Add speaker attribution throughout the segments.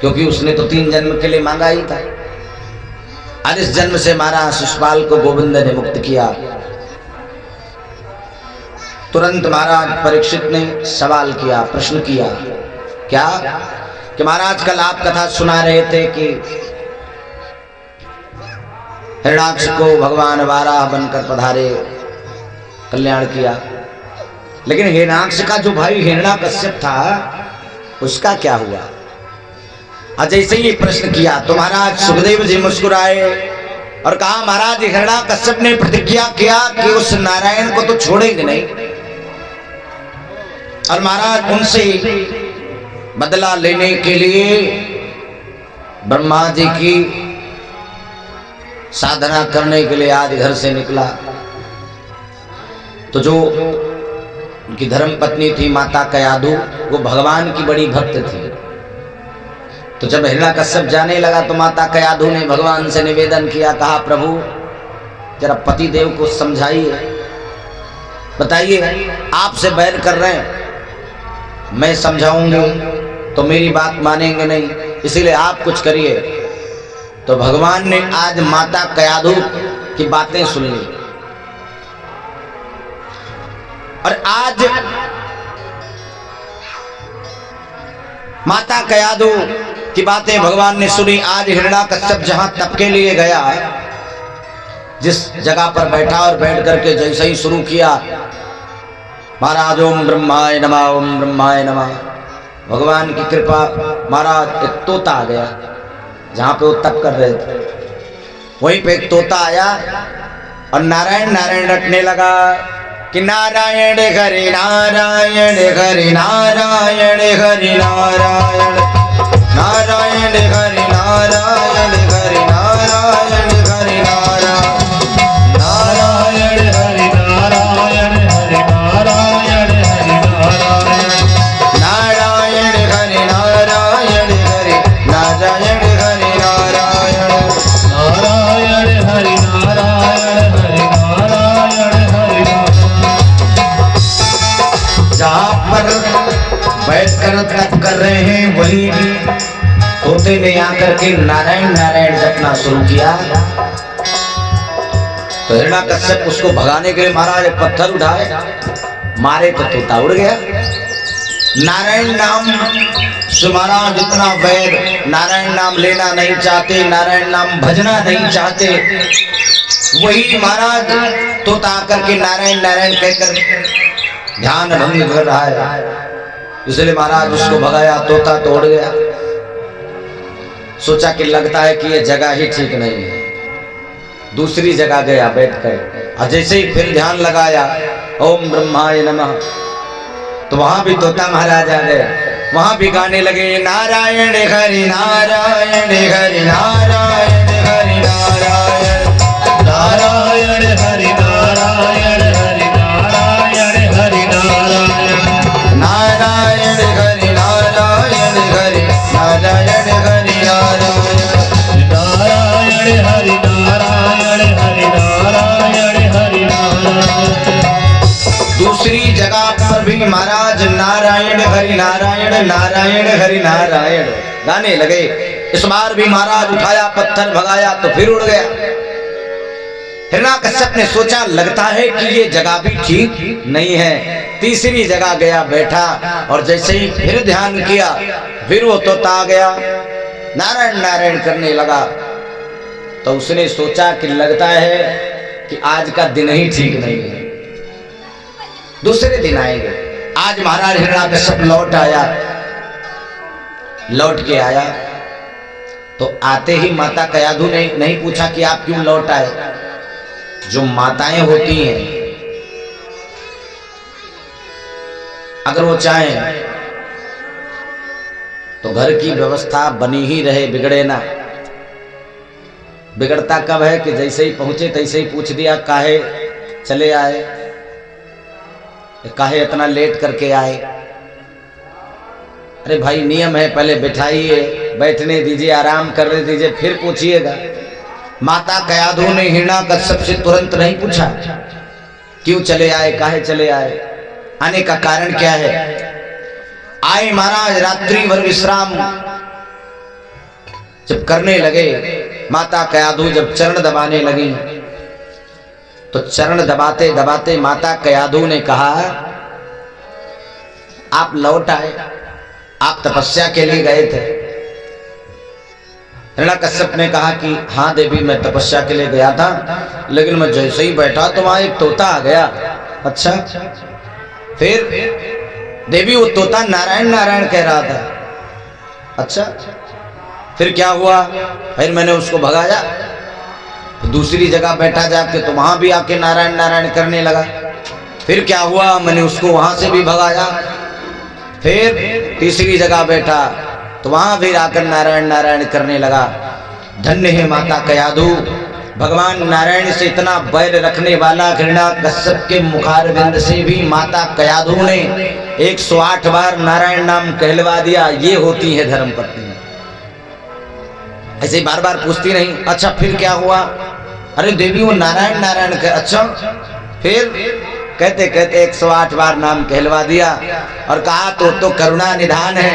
Speaker 1: क्योंकि उसने तो 3 जन्म के लिए मांगा ही था। आज इस जन्म से महाराज शिशुपाल को गोविंद ने मुक्त किया। तुरंत महाराज परीक्षित ने सवाल किया, प्रश्न किया, क्या कि महाराज कल आप कथा सुना रहे थे कि हिरण्याक्ष को भगवान वाराह बनकर पधारे, कल्याण किया, लेकिन हिरण्याक्ष का जो भाई हिरण्याकश्यप था उसका क्या हुआ? आज जैसे ही प्रश्न किया तो महाराज सुखदेव जी मुस्कुराए और कहा, महाराज हिरण्याकश्यप ने प्रतिज्ञा किया कि उस नारायण को तो छोड़ेंगे नहीं, और महाराज उनसे बदला लेने के लिए ब्रह्मा जी की साधना करने के लिए आज घर से निकला। तो जो उनकी धर्म पत्नी थी माता कयाधु, वो भगवान की बड़ी भक्त थी। तो जब हिरण्याकश्यप जाने लगा तो माता कयाधु ने भगवान से निवेदन किया, कहा, प्रभु जरा पति देव को समझाइए, बताइए आपसे बैर कर रहे हैं, मैं समझाऊंगी तो मेरी बात मानेंगे नहीं, इसीलिए आप कुछ kariye। तो भगवान ने आज माता कयाधु की बातें सुन ली और आज माता कयाधु की बातें भगवान ने सुनी। आज हिरण्याकश्यप जहां तप के लिए गया, जिस जगह पर बैठा और बैठ करके जैसे ही शुरू किया, महाराज ओम ब्रह्माय नमः, ओम ब्रह्माय नमः, भगवान की कृपा महाराज एक तोता आ गया। जहां पे वो तप कर रहे थे वहीं पे एक तोता आया और नारायण नारायण रटने लगा कि नारायण हरि नारायण हरि नारायण हरि नारायण नारायण हरि नारायण हरि नारायण हरि नारायण नारायण हरि नारायण हरि नारायण हरि नारायण नारायण हरि नारायण हरि नारायण हरि नारायण नारायण हरि नारायण हरि नारायण हरि नारायण। जहाँ पर बैठकर तप कर रहे हैं वही तोते ने आकर के नारायण नारायण जपना शुरू किया। तो हिरण्याकश्यप उसको भगाने के लिए महाराज पत्थर उठाए, मारे तो तोता उड़ गया। नारायण नाम से महाराज इतना वैर, नारायण नाम लेना नहीं चाहते, नारायण नाम भजना नहीं चाहते, वही महाराज तोता आकर के नारायण नारायण कहकर ध्यान भंग कर रहा है, इसलिए महाराज उसको भगाया। तोता तोड़ गया। सोचा कि लगता है कि ये जगह ही ठीक नहीं है, दूसरी जगह गया बैठकर, और जैसे ही फिर ध्यान लगाया ओम ब्रह्माय नमः, तो वहां भी तोता महाराज आ गए। वहां भी गाने लगे नारायण हरि नारायण हरि नारायण हरि नारायण नारायण हरि नारायण हरि नारायण हरि नारायण नारायण हरि नारायण हरि नारायण हरि नारायण नारायण हरि नारायण हरि नारायण हरि नारायण। दूसरी जगह पर भी महाराज नारायण हरि नारायण नारायण हरि नारायण गाने लगे। इस बार भी महाराज उठाया पत्थर, भगाया तो फिर उड़ गया। हिरण्याकश्यप ने सोचा लगता है कि ये जगह भी ठीक नहीं है। तीसरी जगह गया बैठा और जैसे ही फिर ध्यान किया फिर वो तोता आ गया, नारायण नारायण करने लगा। तो उसने सोचा कि लगता है कि आज का दिन ही ठीक नहीं है, दूसरे दिन आएंगे। आज महाराज हिरण्याकश्यप लौट आया। लौट के आया तो आते ही माता कयाधु ने नहीं पूछा कि आप क्यों लौट आए। जो माताएं होती हैं अगर वो चाहें तो घर की व्यवस्था बनी ही रहे, बिगड़े ना। बिगड़ता कब है कि जैसे ही पहुंचे तैसे ही पूछ दिया काहे चले आए, काहे इतना लेट करके आए। अरे भाई नियम है, पहले बिठाइए, बैठने दीजिए, आराम करने दीजिए, फिर पूछिएगा। माता कयाधु ने हिरण्याकश्यप से तुरंत नहीं पूछा क्यों चले आए, काहे चले आए, आने का कारण क्या है। आए महाराज रात्रि भर विश्राम जब करने लगे, माता कयाधु जब चरण दबाने लगी, तो चरण दबाते दबाते माता कयाधु ने कहा, आप लौट आए, आप तपस्या के लिए गए थे। हिरण्यकश्यप ने कहा कि हाँ देवी, मैं तपस्या के लिए गया था, लेकिन मैं जैसे ही बैठा तो वहां एक तोता आ गया। अच्छा, फिर देवी वो तोता नारायण नारायण कह रहा था। अच्छा, फिर क्या हुआ? फिर मैंने उसको भगाया, दूसरी जगह बैठा जाके तो वहां भी आके नारायण नारायण करने लगा। फिर क्या हुआ? मैंने उसको वहां से भी भगाया। फिर तीसरी जगह बैठा तो वहां भी आकर नारायण नारायण करने लगा। धन्य है माता कयाधु, भगवान नारायण से इतना बैर रखने वाला हिरण्यकश्यप के मुखारविंद से भी माता कयाधु ने 108 बार नारायण नाम कहलवा दिया। ये होती है धर्म पत्नी। ऐसे बार बार पूछती नहीं। अच्छा, फिर क्या हुआ? अरे देवी, वो नारायण नारायण कह। अच्छा, फिर कहते कहते 108 बार नाम कहलवा दिया और कहा तो करुणा निधान है।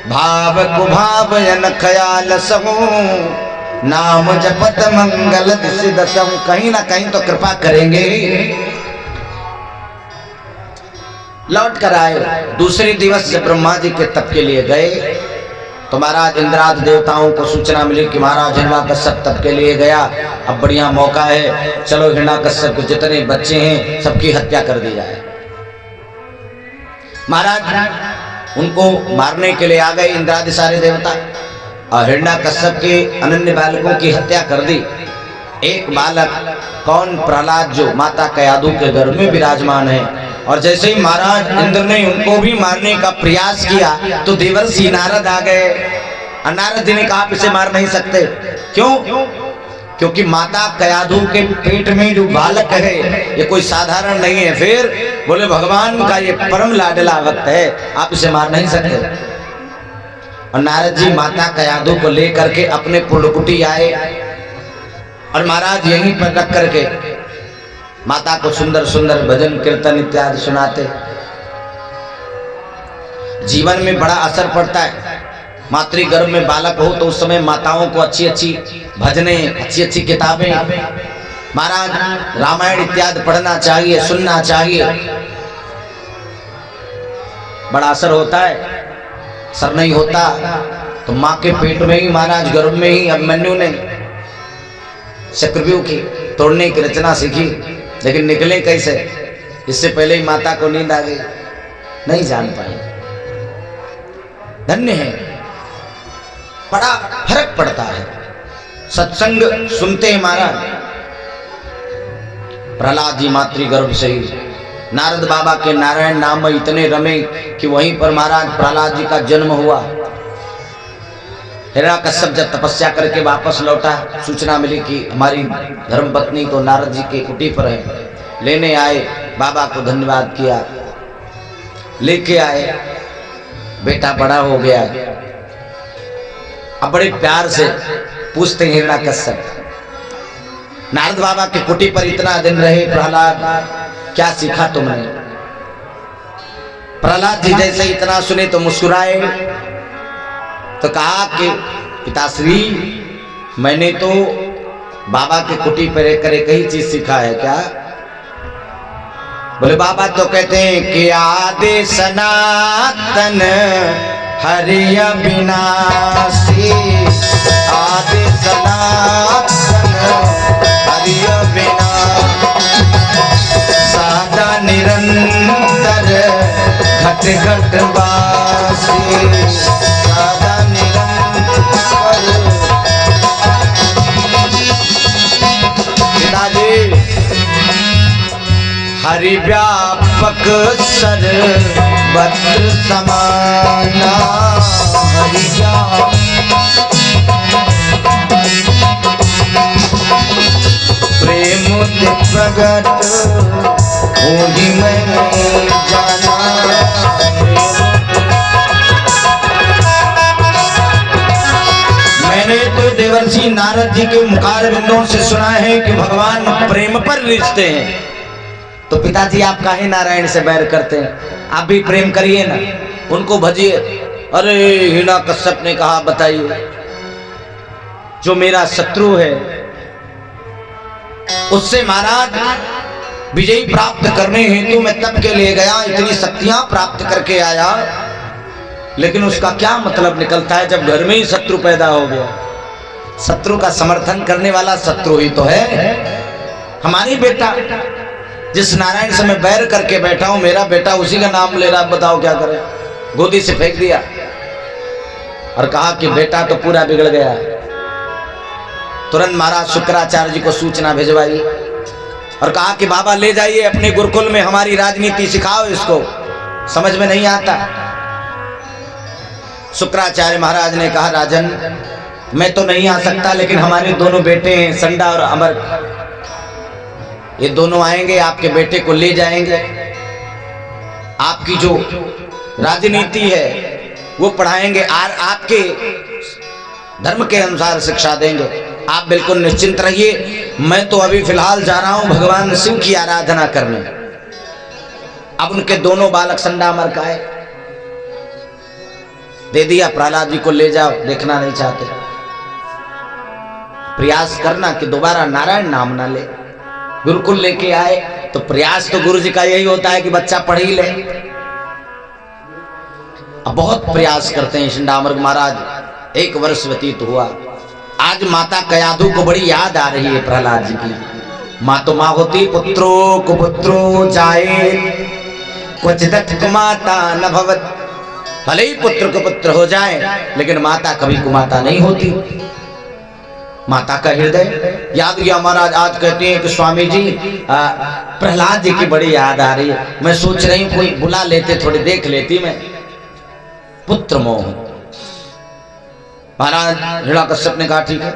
Speaker 1: भाव कुभावयन खयाल सहु, नाम जपत मंगल दिसि दसहु। कहीं ना कहीं तो कृपा करेंगे। लौट कर आए। दूसरे दिवस जब ब्रह्मा जी के तप के लिए गए तो महाराज इंद्रादि देवताओं को सूचना मिली कि महाराज हिरण्यकश्यप तप के लिए गया। अब बढ़िया मौका है, चलो हिरण्यकश्यप के जितने बच्चे हैं सबकी हत्या कर दी जाए। महाराज उनको मारने के लिए आ गए इंद्रादि सारे देवता और हिरण्यकश्यप के अनन्य बालकों की हत्या कर दी। एक बालक कौन? प्रहलाद, जो माता कयाधु के गर्भ में विराजमान है। और जैसे ही महाराज इंद्र ने उनको भी मारने का प्रयास किया तो देवर्षि नारद आ गए। और नारद जी ने कहा, आप इसे मार नहीं सकते। क्यों? क्योंकि माता कयाधु के पेट में जो बालक है ये कोई साधारण नहीं है। फिर बोले, भगवान का ये परम लाडला भक्त है, आप इसे मार नहीं सकते। और नारद जी माता कयाधु को लेकर के अपने पुण्यकुटी आए और महाराज यहीं पर रख करके माता को सुंदर सुंदर भजन कीर्तन इत्यादि सुनाते। जीवन में बड़ा असर पड़ता है। मातृगर्भ में बालक हो तो उस समय माताओं को अच्छी अच्छी भजने, अच्छी अच्छी किताबें, महाराज रामायण इत्यादि पढ़ना चाहिए, सुनना चाहिए। बड़ा असर होता है। असर नहीं होता तो माँ के पेट में ही, महाराज गर्भ में ही अभिमन्यु ने चक्रव्यूह की तोड़ने की रचना सीखी, लेकिन निकले कैसे? इससे पहले ही माता को नींद आ गई, नहीं जान पाए। धन्य है, बड़ा फर्क पड़ता है। सत्संग सुनते हैं महाराज। प्रहलाद जी मातृगर्भ से ही नारद बाबा के नारायण नाम में इतने रमे कि वहीं पर महाराज प्रहलाद जी का जन्म हुआ। हिरण्यकश्यप जब तपस्या करके वापस लौटा, सूचना मिली कि हमारी धर्मपत्नी तो नारद जी के कुटी पर है। लेने आए, बाबा को धन्यवाद किया, लेके आए। बेटा बड़ा हो गया। अब बड़े प्यार से पूछते हैं हिरण्यकश्यप, नारद बाबा के कुटी पर इतना दिन रहे प्रहलाद, क्या सीखा तुमने? प्रहलाद जी जैसे इतना सुने तो मुस्कुराए, तो कहा कि पिताश्री, मैंने तो बाबा के कुटी पर एक ही चीज सीखा है। क्या? बोले, बाबा तो कहते हैं कि आदि सनातन हरि अविनाशी, आदि सनातन हरि अविनाशी, सादा निरंतर घट घट वासी, सादा निरंतर। पिताजी, हरि व्यापक सर्वत्र समाना, हरि प्रेम प्रगट होगी मैंने जाना। मैंने तो देवर्षि नारद जी के मुखारविंदों से सुना है कि भगवान प्रेम पर रिश्ते हैं। तो पिताजी, आप काहे नारायण से बैर करते हैं? आप भी प्रेम करिए ना, उनको भजिए। अरे हिरण्यकश्यप ने कहा, बताइए। जो मेरा शत्रु है उससे महाराज विजय प्राप्त करने हेतु मैं तप के लिए गया, इतनी शक्तियां प्राप्त करके आया, लेकिन उसका क्या मतलब निकलता है जब घर में ही शत्रु पैदा हो गया। शत्रु का समर्थन करने वाला शत्रु ही तो है। हमारी बेटा जिस नारायण से मैं बैर करके बैठा हूं, मेरा बेटा उसी का नाम ले रहा, बताओ क्या करे। गोदी से फेंक दिया और कहा कि बेटा तो पूरा बिगड़ गया। तुरंत महाराज शुक्राचार्य जी को सूचना भिजवाई और कहा कि बाबा ले जाइए अपने गुरुकुल में, हमारी राजनीति सिखाओ इसको, समझ में नहीं आता। शुक्राचार्य महाराज ने कहा राजन मैं तो नहीं आ सकता, लेकिन हमारे दोनों बेटे हैं संडा और अमर, ये दोनों आएंगे, आपके बेटे को ले जाएंगे, आपकी जो राजनीति है वो पढ़ाएंगे और आपके धर्म के अनुसार शिक्षा देंगे। आप बिल्कुल निश्चिंत रहिए, मैं तो अभी फिलहाल जा रहा हूं भगवान शिव की आराधना करने। अब उनके दोनों बालक संडा अमर का है, दे दिया, प्रहलाद जी को ले जाओ, देखना नहीं चाहते। प्रयास करना कि दोबारा नारायण नाम ना ले। गुरुकुल लेके आए तो प्रयास तो गुरु जी का यही होता है कि बच्चा पढ़ ही ले। अब बहुत प्रयास करते हैं संडामर्ग महाराज। 1 वर्ष व्यतीत हुआ। आज माता कयाधु को बड़ी याद आ रही है प्रहलाद जी की। माँ तो माँ होती, पुत्रो कुपुत्रो जाए क्वचिदथ कुमाता न भवत। भले ही पुत्र को पुत्र हो जाए लेकिन माता कभी कुमाता नहीं होती। माता का हृदय याद गया महाराज। आज कहते हैं कि स्वामी जी प्रहलाद जी की बड़ी याद आ रही है। मैं सोच रही हूँ कोई बुला लेते, थोड़ी देख लेती मैं। पुत्र मोह। महाराज हिरण्याकश्यप ने कहा ठीक है,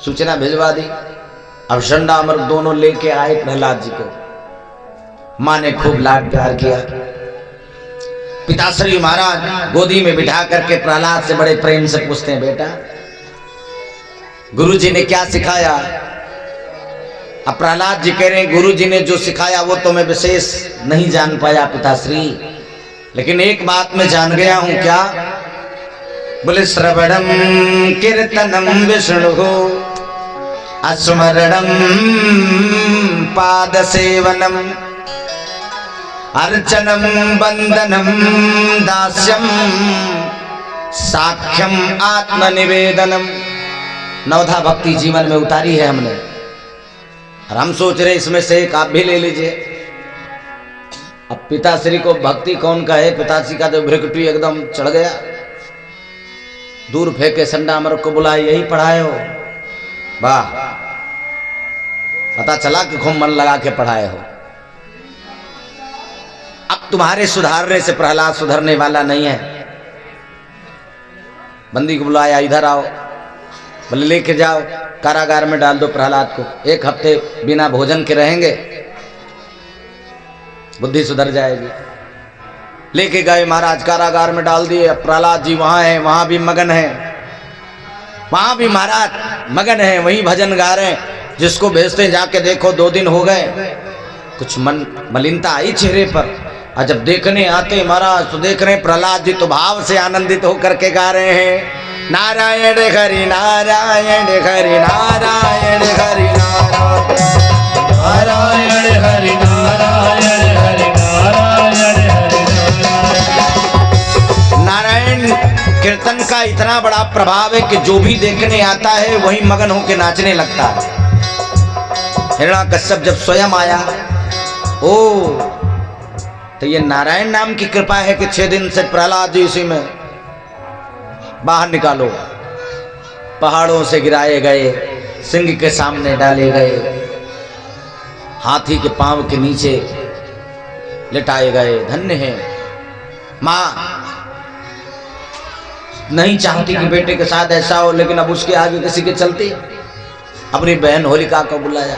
Speaker 1: सूचना भिजवा दी। अब संडा अमर दोनों लेके आए प्रहलाद जी को। माँ ने खूब लाड प्यार किया। पिताश्री महाराज गोदी में बिठा करके प्रहलाद से बड़े प्रेम से पूछते हैं बेटा गुरुजी ने क्या सिखाया। अब प्रहलाद जी कह रहे हैं गुरुजी ने जो सिखाया वो तो मैं विशेष नहीं जान पाया पिताश्री, लेकिन एक बात मैं जान गया हूं। क्या बोले? श्रवणम कीर्तनम विष्णु अस्मरणम पाद सेवनम अर्चनम वंदनम दास्यम साख्यम आत्मनिवेदनम। नवधा भक्ति जीवन में उतारी है हमने, और हम सोच रहे इसमें से एक आप भी ले लीजिए। अब पिताश्री को भक्ति कौन का है? पिताश्री का तो भ्रिकुटी एकदम चढ़ गया। दूर फेंके संडा अमर को बुलाए, यही पढ़ाए हो? वाह, पता चला कि खूब मन लगा के पढ़ाए हो। अब तुम्हारे सुधारने से प्रहलाद सुधरने वाला नहीं है। बंदी को बुलाया, इधर आओ। बोले लेके जाओ, कारागार में डाल दो प्रहलाद को। 1 हफ्ते बिना भोजन के रहेंगे, बुद्धि सुधर जाएगी। लेके गए महाराज, कारागार में डाल दिए। प्रहलाद जी वहां है, वहां भी मगन है, वहां भी महाराज मगन है, वहीं भजन गा रहे हैं। जिसको भेजते जाके देखो 2 दिन हो गए, कुछ मलिनता आई चेहरे पर। और जब देखने आते महाराज तो देख रहे हैं प्रहलाद जी तो भाव से आनंदित होकर के गा रहे हैं नारायण हरि नारायण हरि नारायण हरि नारायण हरि नारायण हरि नारायण हरि नारायण। कीर्तन का इतना बड़ा प्रभाव है कि जो भी देखने आता है वही मगन होकर नाचने लगता है। हिरण्याकश्यप जब स्वयं आया, ओ तो ये नारायण नाम की कृपा है कि 6 दिन से प्रहलाद जी इसी में। बाहर निकालो। पहाड़ों से गिराए गए, सिंह के सामने डाले गए, हाथी के पांव के नीचे लिटाए गए। धन्य है मां, नहीं चाहती कि बेटे के साथ ऐसा हो, लेकिन अब उसके आगे किसी के चलते अपनी बहन होलिका को बुलाया।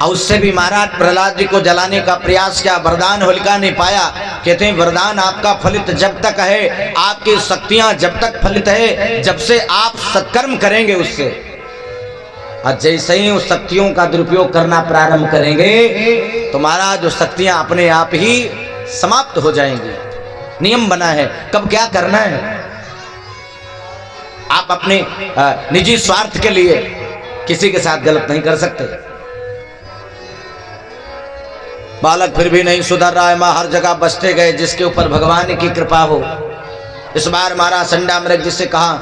Speaker 1: और उससे भी महाराज प्रहलाद जी को जलाने का प्रयास किया। वरदान होलिका ने पाया। कहते हैं वरदान आपका फलित जब तक है, आपकी शक्तियां जब तक फलित है, जब से आप सत्कर्म करेंगे उससे। और जैसे ही उस शक्तियों का दुरुपयोग करना प्रारंभ करेंगे तो महाराज जो शक्तियां अपने आप ही समाप्त हो जाएंगी। नियम बना है कब क्या करना है। आप अपने निजी स्वार्थ के लिए किसी के साथ गलत नहीं कर सकते। बालक फिर भी नहीं सुधर रहा है, मां हर जगह बसते गए, जिसके ऊपर भगवान की कृपा हो। इस बार महाराज संडामृग जी से कहा,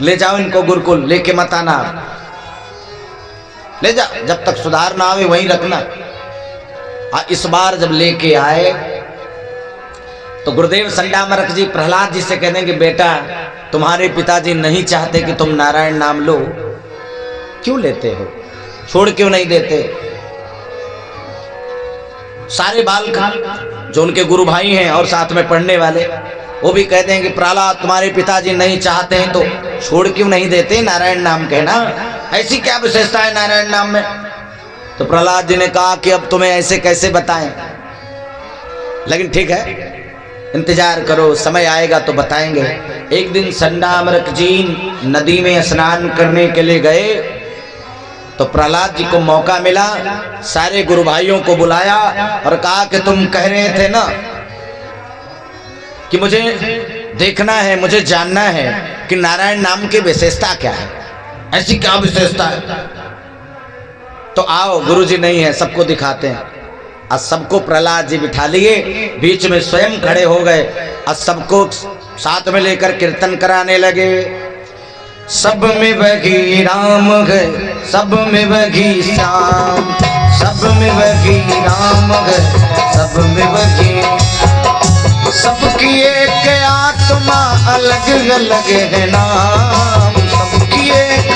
Speaker 1: ले जाओ इनको गुरुकुल, लेके मत आना, ले जाओ, जब तक सुधार ना आवे वहीं रखना। इस बार जब लेके आए तो गुरुदेव संडामरक जी प्रहलाद जी से कहने कि बेटा, तुम्हारे पिताजी नहीं चाहते कि तुम नारायण नाम लो, क्यों लेते हो, छोड़ क्यों नहीं देते। सारे बालक जो उनके गुरु भाई हैं और साथ में पढ़ने वाले, वो भी कहते हैं कि प्रहलाद, तुम्हारे पिताजी नहीं चाहते हैं तो छोड़ क्यों नहीं देते नारायण नाम कहना, ऐसी क्या विशेषता है नारायण नाम में। तो प्रहलाद जी ने कहा कि अब तुम्हें ऐसे कैसे बताएं, लेकिन ठीक है, इंतजार करो, समय आएगा तो बताएंगे। एक दिन संडामरक जी नदी में स्नान करने के लिए गए तो प्रहलाद जी को मौका मिला, सारे गुरु भाइयों को बुलाया और कहा कि तुम कह रहे थे ना कि मुझे देखना है, मुझे जानना है कि नारायण नाम की विशेषता क्या है, ऐसी क्या विशेषता है। तो आओ, गुरुजी नहीं है, सबको दिखाते हैं। आज सबको प्रहलाद जी बिठा लिए, बीच में स्वयं खड़े हो गए, आज सबको साथ में लेकर कीर्तन कराने लगे। सब में वही राम है, सब में वही श्याम, सब में वही राम है, सब में वही, सबकी एक आत्मा अलग अलग है नाम, सबकी एक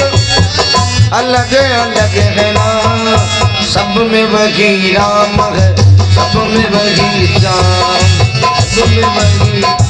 Speaker 1: अलग अलग है नाम, सब में वही राम है, सब में वही श्याम, सब में वही